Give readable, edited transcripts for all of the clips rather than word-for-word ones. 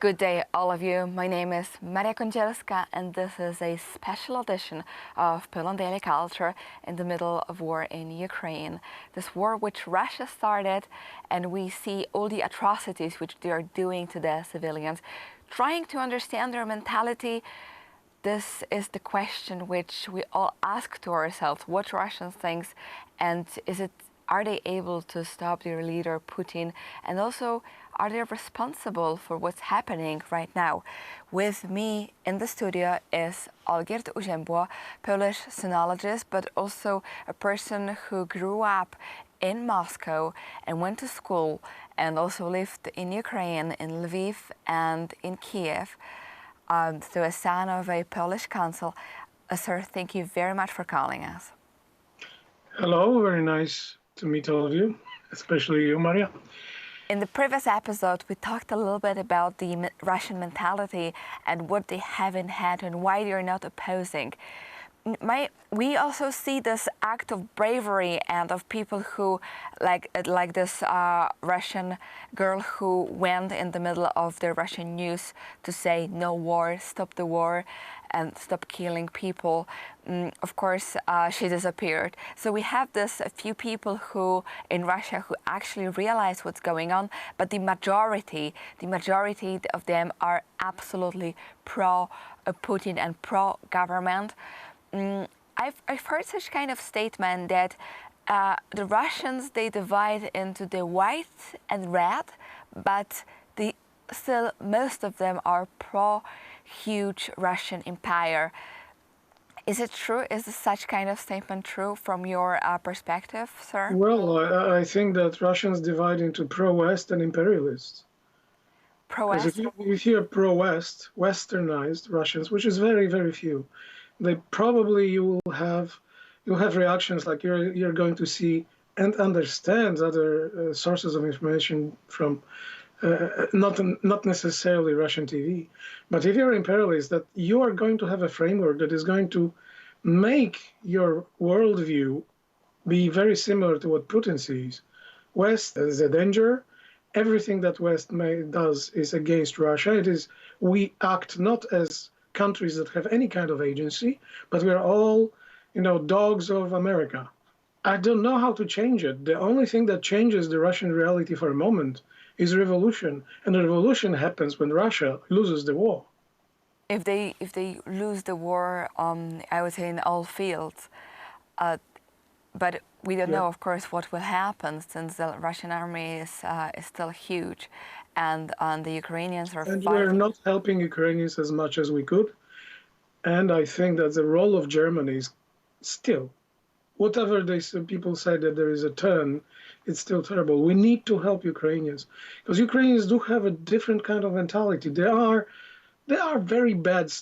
Good day, all of you. My name is Maria Kondzielska, and this is a special edition of Poland Daily Culture in the middle of war in Ukraine. This war which Russia started, and we see all the atrocities which they are doing to the civilians. Trying to understand their mentality, this is the question which we all ask to ourselves. What Russians think, and are they able to stop their leader Putin? And also, are they responsible for what's happening right now? With me in the studio is Olgierd Uziębło, Polish sinologist, but also a person who grew up in Moscow and went to school and also lived in Ukraine, in Lviv and in Kiev. So a son of a Polish consul. Sir, thank you very much for calling us. Hello, very nice to meet all of you, especially you, Maria. In the previous episode, we talked a little bit about the Russian mentality and what they have in head and why they're not opposing. We also see this act of bravery and of people who, like this Russian girl who went in the middle of the Russian news to say no war, stop the war, and stop killing people. Of course, she disappeared. So we have a few people who in Russia who actually realize what's going on, but the majority of them are absolutely pro-Putin and pro-government. I've heard such kind of statement that the Russians, they divide into the white and red, but still most of them are pro-huge Russian empire. Is it true? Is such kind of statement true from your perspective, sir? Well, I think that Russians divide into pro-West and imperialists. Pro-West? If you hear pro-West, westernized Russians, which is very, very few, they probably you'll have reactions like you're going to see and understand other sources of information from not necessarily Russian TV. But if you're imperialist, that you are going to have a framework that is going to make your worldview be very similar to what Putin sees. West is a danger. Everything that West does is against Russia. We act not as countries that have any kind of agency, but we're all, dogs of America. I don't know how to change it. The only thing that changes the Russian reality for a moment is revolution, and the revolution happens when Russia loses the war. If they lose the war, I would say in all fields, but we don't know, of course, what will happen since the Russian army is still huge, and the Ukrainians are and fighting. we're not helping Ukrainians as much as we could. And I think that the role of Germany is still, whatever people say that there is a turn, it's still terrible. We need to help Ukrainians because Ukrainians do have a different kind of mentality. They are very bad.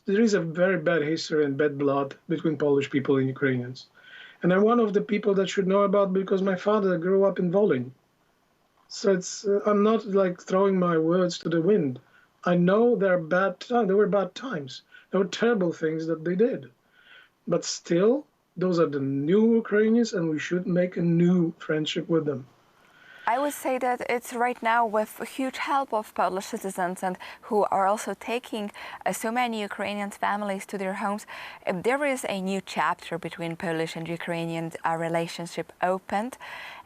There is a very bad history and bad blood between Polish people and Ukrainians. And I'm one of the people that should know about because my father grew up in Volyn. So I'm not like throwing my words to the wind. I know there were bad times. There were terrible things that they did. But still, those are the new Ukrainians, and we should make a new friendship with them. I would say that it's right now with huge help of Polish citizens and who are also taking so many Ukrainian families to their homes. There is a new chapter between Polish and Ukrainian relationship opened.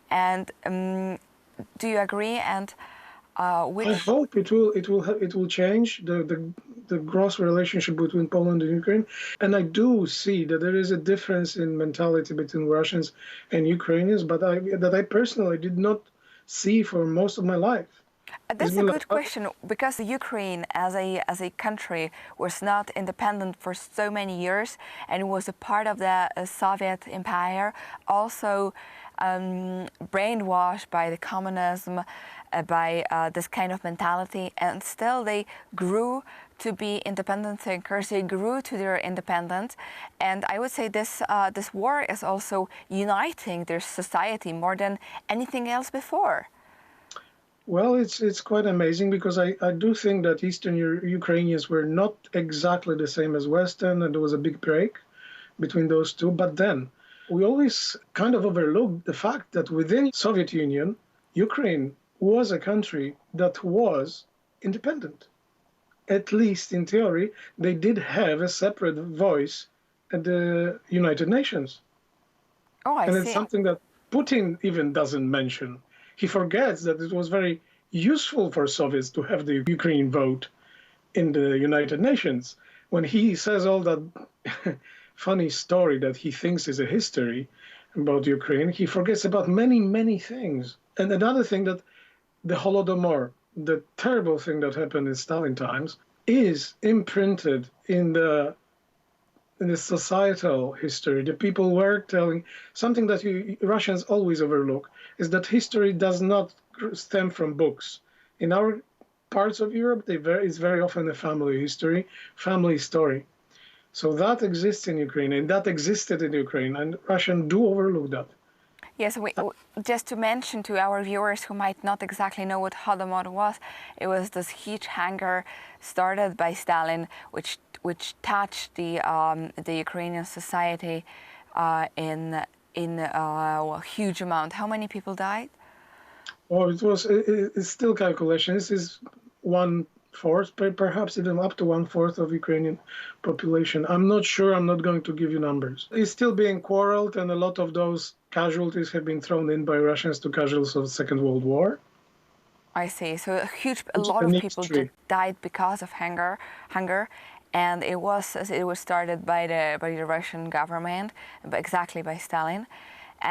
And do you agree? And I hope it will change the gross relationship between Poland and Ukraine. And I do see that there is a difference in mentality between Russians and Ukrainians, but that I personally did not see for most of my life. That's a good question, because Ukraine as a country was not independent for so many years and was a part of the Soviet Empire, also brainwashed by the communism, by this kind of mentality, and still they grew to be independent thinkers. They grew to their independence, and I would say this war is also uniting their society more than anything else before. Well, it's quite amazing because I do think that Eastern Ukrainians were not exactly the same as Western, and there was a big break between those two. But then we always kind of overlook the fact that within Soviet Union, Ukraine was a country that was independent. At least in theory, they did have a separate voice at the United Nations. Oh, I And it's see. something that Putin even doesn't mention. He forgets that it was very useful for Soviets to have the Ukraine vote in the United Nations. When he says all that funny story that he thinks is a history about Ukraine, he forgets about many, many things. And another thing, that the Holodomor, the terrible thing that happened in Stalin times, is imprinted in the societal history. The people were telling something that Russians always overlook, is that history does not stem from books. In our parts of Europe, it's very often a family history, family story. So that exists in Ukraine, and that existed in Ukraine, and Russians do overlook that. Yes, just to mention to our viewers who might not exactly know what Holodomor was, it was this huge hangar started by Stalin, which touched the Ukrainian society in a huge amount. How many people died? Oh, it's still calculation. This is 1/4, perhaps even up to 1/4 of Ukrainian population. I'm not sure. I'm not going to give you numbers. It's still being quarreled, and a lot of those casualties have been thrown in by Russians to casualties of the Second World War. I see. So a lot of people died because of hunger, and it was started by the Russian government, exactly by Stalin,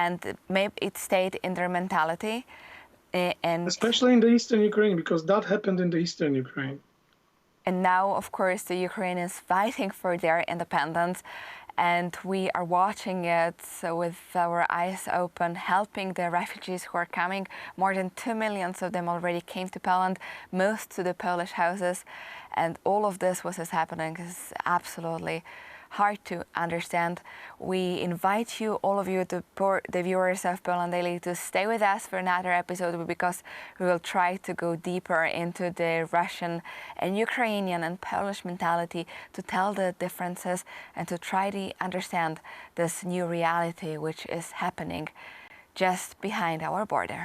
and maybe it stayed in their mentality. And especially in the eastern Ukraine, because that happened in the eastern Ukraine. And now, of course, the Ukraine is fighting for their independence, and we are watching it with our eyes open, helping the refugees who are coming. More than 2 million of them already came to Poland, most to the Polish houses, and all of this what is happening is absolutely hard to understand. We invite you, all of you, the viewers of Poland Daily, to stay with us for another episode, because we will try to go deeper into the Russian and Ukrainian and Polish mentality, to tell the differences and to try to understand this new reality which is happening just behind our border.